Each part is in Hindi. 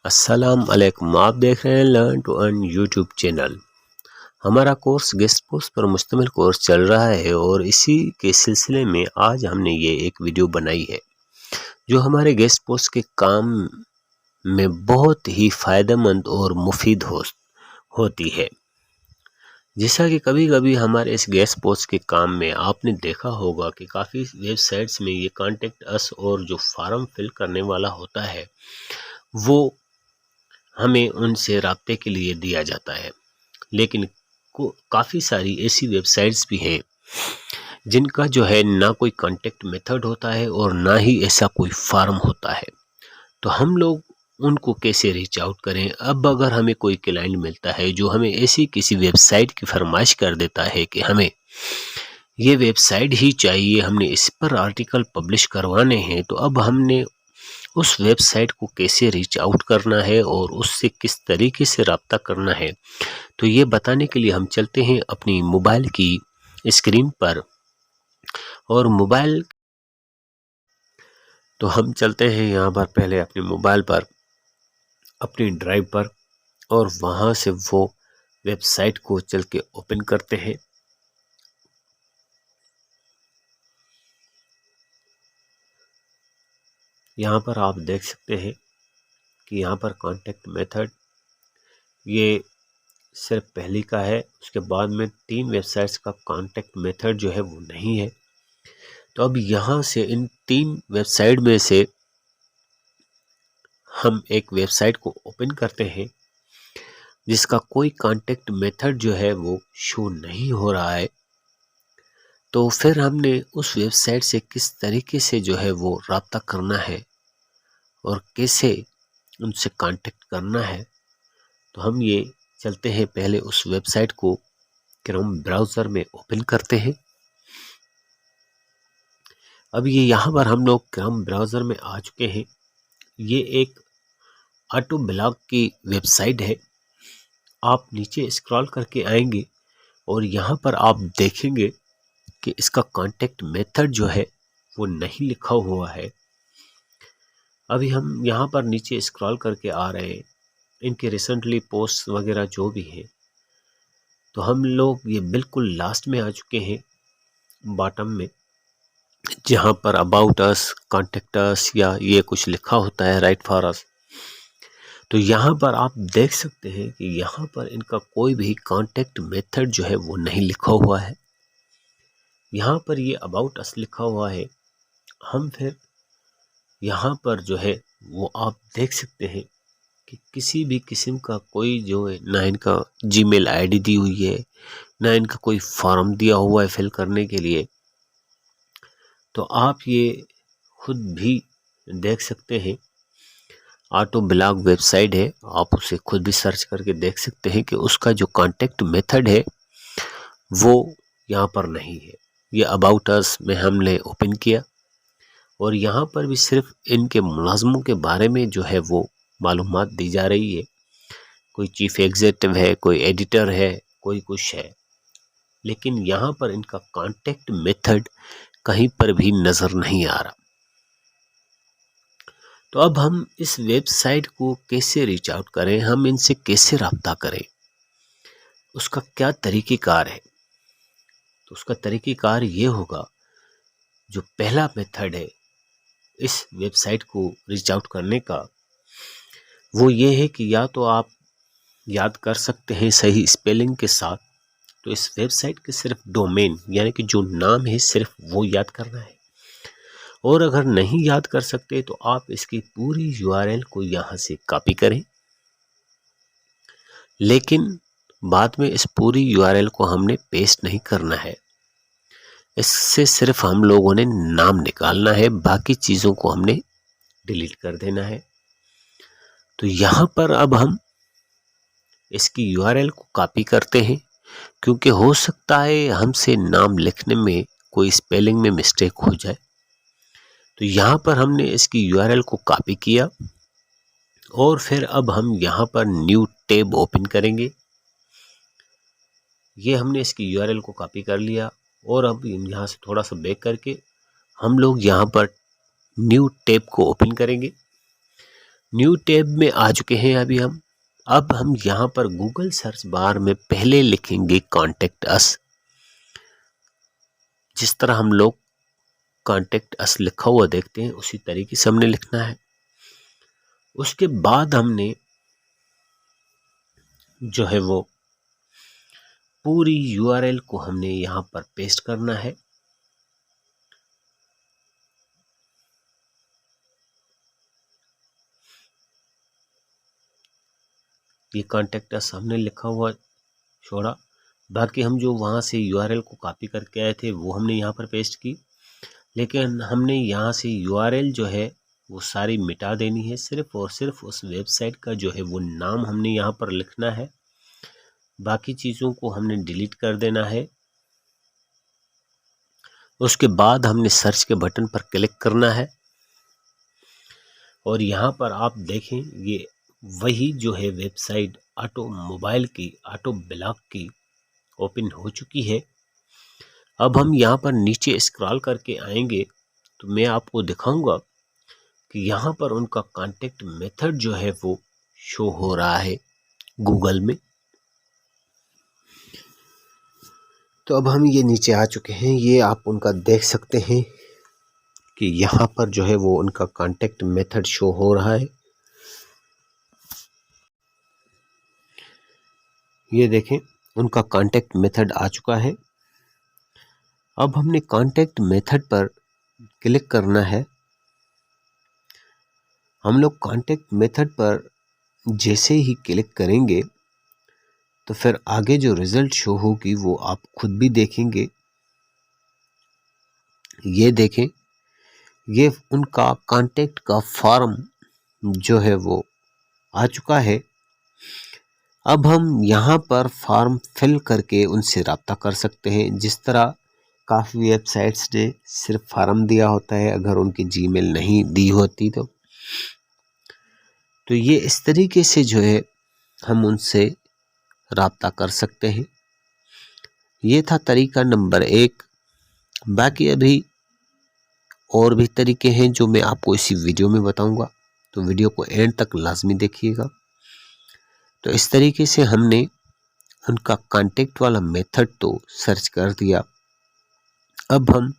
अस्सलाम वालेकुम। आप देख रहे हैं learn to earn YouTube channel. हमारा कोर्स गेस्ट पोस्ट पर मुश्तमिल कोर्स चल रहा है और इसी के सिलसिले में आज हमने ये एक वीडियो बनाई है जो हमारे गेस्ट पोस्ट के काम में बहुत ही फ़ायदेमंद और मुफीद होती है। जैसा कि कभी कभी हमारे इस गेस्ट पोस्ट के काम में आपने देखा होगा कि काफ़ी वेबसाइट्स में ये कॉन्टेक्ट अस और जो फार्म फिल करने वाला होता है वो हमें उनसे राब्ते के लिए दिया जाता है, लेकिन काफ़ी सारी ऐसी वेबसाइट्स भी हैं जिनका जो है ना कोई कांटेक्ट मेथड होता है और ना ही ऐसा कोई फार्म होता है। तो हम लोग उनको कैसे रीच आउट करें? अब अगर हमें कोई क्लाइंट मिलता है जो हमें ऐसी किसी वेबसाइट की फरमाइश कर देता है कि हमें ये वेबसाइट ही चाहिए, हमने इस पर आर्टिकल पब्लिश करवाने हैं, तो अब हमने उस वेबसाइट को कैसे रीच आउट करना है और उससे किस तरीके से रब्ता करना है, तो ये बताने के लिए हम चलते हैं अपनी मोबाइल की स्क्रीन पर। और मोबाइल तो हम चलते हैं यहाँ पर पहले अपने मोबाइल पर, अपनी ड्राइव पर, और वहाँ से वो वेबसाइट को चल के ओपन करते हैं। यहाँ पर आप देख सकते हैं कि यहाँ पर कॉन्टेक्ट मेथड ये सिर्फ पहली का है, उसके बाद में 3 वेबसाइट्स का कॉन्टेक्ट मेथड जो है वो नहीं है। तो अब यहाँ से इन 3 वेबसाइट में से हम एक वेबसाइट को ओपन करते हैं जिसका कोई कांटेक्ट मेथड जो है वो शो नहीं हो रहा है। तो फिर हमने उस वेबसाइट से किस तरीके से जो है वो रब्ता करना है और कैसे उनसे कांटेक्ट करना है, तो हम ये चलते हैं पहले उस वेबसाइट को क्रोम ब्राउज़र में ओपन करते हैं। अब ये यहाँ पर हम लोग क्रोम ब्राउज़र में आ चुके हैं। ये एक ऑटो ब्लॉग की वेबसाइट है। आप नीचे स्क्रॉल करके आएंगे और यहाँ पर आप देखेंगे कि इसका कांटेक्ट मेथड जो है वो नहीं लिखा हुआ है। अभी हम यहाँ पर नीचे स्क्रॉल करके आ रहे हैं, इनके रिसेंटली पोस्ट वगैरह जो भी हैं, तो हम लोग ये बिल्कुल लास्ट में आ चुके हैं, बॉटम में, जहाँ पर अबाउट अस, कॉन्टेक्ट अस या ये कुछ लिखा होता है, राइट फॉर अस। तो यहाँ पर आप देख सकते हैं कि यहाँ पर इनका कोई भी कांटेक्ट मेथड जो है वो नहीं लिखा हुआ है। यहाँ पर ये अबाउट अस लिखा हुआ है। हम फिर यहाँ पर जो है वो आप देख सकते हैं कि किसी भी किस्म का कोई जो है ना इनका जीमेल आईडी दी हुई है, ना इनका कोई फॉर्म दिया हुआ है फिल करने के लिए। तो आप ये खुद भी देख सकते हैं, ऑटो ब्लॉग वेबसाइट है, आप उसे खुद भी सर्च करके देख सकते हैं कि उसका जो कांटेक्ट मेथड है वो यहाँ पर नहीं है। ये अबाउट अस में हमने ओपन किया और यहाँ पर भी सिर्फ इनके मुलाजमों के बारे में जो है वो मालूमात दी जा रही है। कोई चीफ एग्जीक्यूटिव है, कोई एडिटर है, कोई कुछ है, लेकिन यहाँ पर इनका कांटेक्ट मेथड कहीं पर भी नज़र नहीं आ रहा। तो अब हम इस वेबसाइट को कैसे रीच आउट करें, हम इनसे कैसे रब्ता करें, उसका क्या तरीक़ेकार है? तो उसका तरीक़ेकार ये होगा, जो पहला मेथड है इस वेबसाइट को रीच आउट करने का, वो ये है कि या तो आप याद कर सकते हैं सही स्पेलिंग के साथ, तो इस वेबसाइट के सिर्फ डोमेन यानी कि जो नाम है सिर्फ वो याद करना है। और अगर नहीं याद कर सकते तो आप इसकी पूरी यूआरएल को यहाँ से कॉपी करें, लेकिन बाद में इस पूरी यूआरएल को हमने पेस्ट नहीं करना है। इससे सिर्फ हम लोगों ने नाम निकालना है, बाकी चीज़ों को हमने डिलीट कर देना है। तो यहाँ पर अब हम इसकी यूआरएल को कॉपी करते हैं, क्योंकि हो सकता है हमसे नाम लिखने में कोई स्पेलिंग में मिस्टेक हो जाए। तो यहाँ पर हमने इसकी यूआरएल को कॉपी किया और फिर अब हम यहाँ पर न्यू टैब ओपन करेंगे। ये हमने इसकी यूआरएल को कॉपी कर लिया और अब यहाँ से थोड़ा सा बैक करके हम लोग यहाँ पर न्यू टैब को ओपन करेंगे। न्यू टैब में आ चुके हैं अभी हम। अब हम यहाँ पर गूगल सर्च बार में पहले लिखेंगे कॉन्टेक्ट अस। जिस तरह हम लोग कॉन्टेक्ट अस लिखा हुआ देखते हैं उसी तरीके से हमने लिखना है। उसके बाद हमने जो है वो पूरी यूआरएल को हमने यहाँ पर पेस्ट करना है। ये कॉन्टेक्ट अस हमने लिखा हुआ छोड़ा, बाकी हम जो वहाँ से यूआरएल को कॉपी करके आए थे वो हमने यहाँ पर पेस्ट की। लेकिन हमने यहाँ से यूआरएल जो है वो सारी मिटा देनी है। सिर्फ और सिर्फ उस वेबसाइट का जो है वो नाम हमने यहाँ पर लिखना है, बाकी चीज़ों को हमने डिलीट कर देना है। उसके बाद हमने सर्च के बटन पर क्लिक करना है और यहाँ पर आप देखें ये वही जो है वेबसाइट ऑटो मोबाइल की, ऑटो ब्लॉक की ओपन हो चुकी है। अब हम यहाँ पर नीचे स्क्रॉल करके आएंगे तो मैं आपको दिखाऊंगा कि यहाँ पर उनका कांटेक्ट मेथड जो है वो शो हो रहा है गूगल में। तो अब हम ये नीचे आ चुके हैं, ये आप उनका देख सकते हैं कि यहाँ पर जो है वो उनका कांटेक्ट मेथड शो हो रहा है। ये देखें उनका कांटेक्ट मेथड आ चुका है। अब हमने कांटेक्ट मेथड पर क्लिक करना है। हम लोग कांटेक्ट मेथड पर जैसे ही क्लिक करेंगे तो फिर आगे जो रिजल्ट शो होगी वो आप खुद भी देखेंगे। ये देखें, ये उनका कांटेक्ट का फॉर्म जो है वो आ चुका है। अब हम यहाँ पर फॉर्म फिल करके उनसे रब्ता कर सकते हैं। जिस तरह काफ़ी वेबसाइट्स ने सिर्फ फॉर्म दिया होता है, अगर उनकी जीमेल नहीं दी होती तो ये इस तरीके से जो है हम उनसे रब्ता कर सकते हैं। ये था तरीका नंबर 1। बाकी अभी और भी तरीके हैं जो मैं आपको इसी वीडियो में बताऊंगा, तो वीडियो को एंड तक लाजमी देखिएगा। तो इस तरीके से हमने उनका कांटेक्ट वाला मेथड तो सर्च कर दिया। अब हम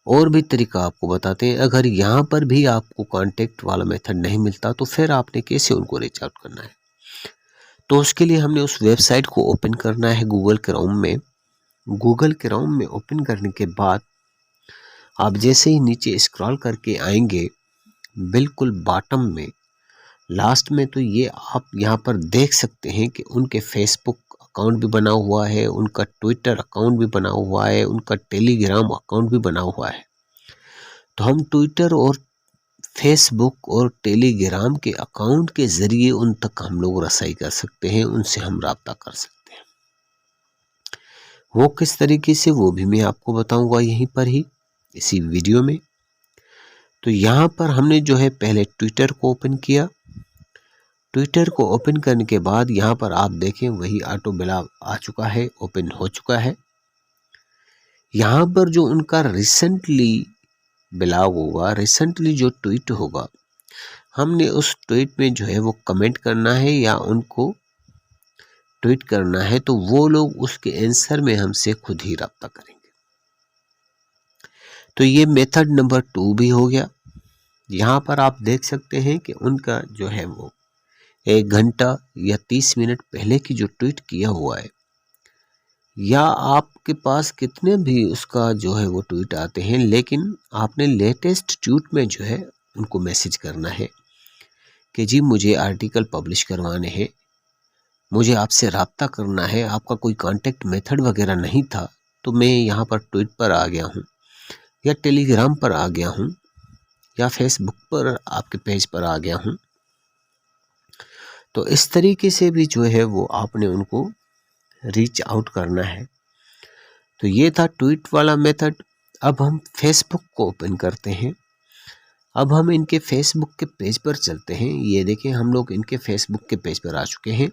और भी तरीका आपको बताते हैं। अगर यहाँ पर भी आपको कांटेक्ट वाला मेथड नहीं मिलता तो फिर आपने कैसे उनको रीच आउट करना है। तो उसके लिए हमने उस वेबसाइट को ओपन करना है गूगल क्रोम में। गूगल क्रोम में ओपन करने के बाद आप जैसे ही नीचे स्क्रॉल करके आएंगे बिल्कुल बॉटम में लास्ट में, तो ये आप यहाँ पर देख सकते हैं कि उनके फेसबुक अकाउंट भी बना हुआ है, उनका ट्विटर अकाउंट भी बना हुआ है, उनका टेलीग्राम अकाउंट भी बना हुआ है। तो हम ट्विटर और फेसबुक और टेलीग्राम के अकाउंट के ज़रिए उन तक हम लोग रसाई कर सकते हैं, उनसे हम रब्ता कर सकते हैं। वो किस तरीके से वो भी मैं आपको बताऊंगा यहीं पर ही इसी वीडियो में। तो यहाँ पर हमने जो है पहले ट्विटर को ओपन किया। ट्विटर को ओपन करने के बाद यहाँ पर आप देखें वही ऑटो ब्लॉग आ चुका है, ओपन हो चुका है। यहाँ पर जो उनका रिसेंटली ब्लॉग होगा, रिसेंटली जो ट्वीट होगा, हमने उस ट्वीट में जो है वो कमेंट करना है या उनको ट्वीट करना है, तो वो लोग उसके आंसर में हमसे खुद ही रब्ता करेंगे। तो ये मेथड नंबर 2 भी हो गया। यहाँ पर आप देख सकते हैं कि उनका जो है वो 1 घंटा या 30 मिनट पहले की जो ट्वीट किया हुआ है, या आपके पास कितने भी उसका जो है वो ट्वीट आते हैं, लेकिन आपने लेटेस्ट ट्वीट में जो है उनको मैसेज करना है कि जी मुझे आर्टिकल पब्लिश करवाने हैं, मुझे आपसे रब्ता करना है, आपका कोई कांटेक्ट मेथड वगैरह नहीं था तो मैं यहाँ पर ट्वीट पर आ गया हूँ या टेलीग्राम पर आ गया हूँ या फेसबुक पर आपके पेज पर आ गया हूँ। तो इस तरीके से भी जो है वो आपने उनको रीच आउट करना है। तो ये था ट्वीट वाला मेथड। अब हम फेसबुक को ओपन करते हैं। अब हम इनके फेसबुक के पेज पर चलते हैं। ये देखें हम लोग इनके फेसबुक के पेज पर आ चुके हैं।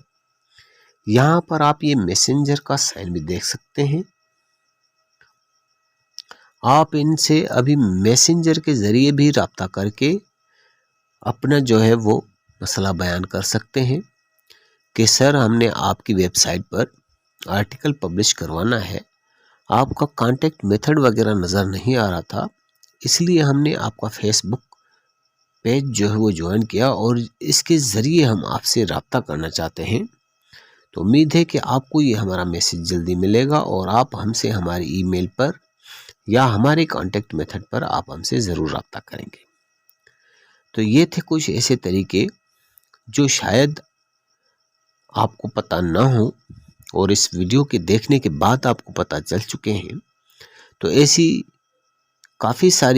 यहाँ पर आप ये मैसेंजर का साइन भी देख सकते हैं। आप इनसे अभी मैसेंजर के ज़रिए भी रब्ता करके अपना जो है वो मसला बयान कर सकते हैं कि सर हमने आपकी वेबसाइट पर आर्टिकल पब्लिश करवाना है, आपका कांटेक्ट मेथड वगैरह नज़र नहीं आ रहा था, इसलिए हमने आपका फेसबुक पेज जो है वो ज्वाइन किया और इसके ज़रिए हम आपसे रब्ता करना चाहते हैं। तो उम्मीद है कि आपको ये हमारा मैसेज जल्दी मिलेगा और आप हमसे हमारी ईमेल पर या हमारे कांटेक्ट मेथड पर आप हमसे ज़रूर रब्ता करेंगे। तो ये थे कुछ ऐसे तरीके जो शायद आपको पता ना हो और इस वीडियो के देखने के बाद आपको पता चल चुके हैं। तो ऐसी काफ़ी सारी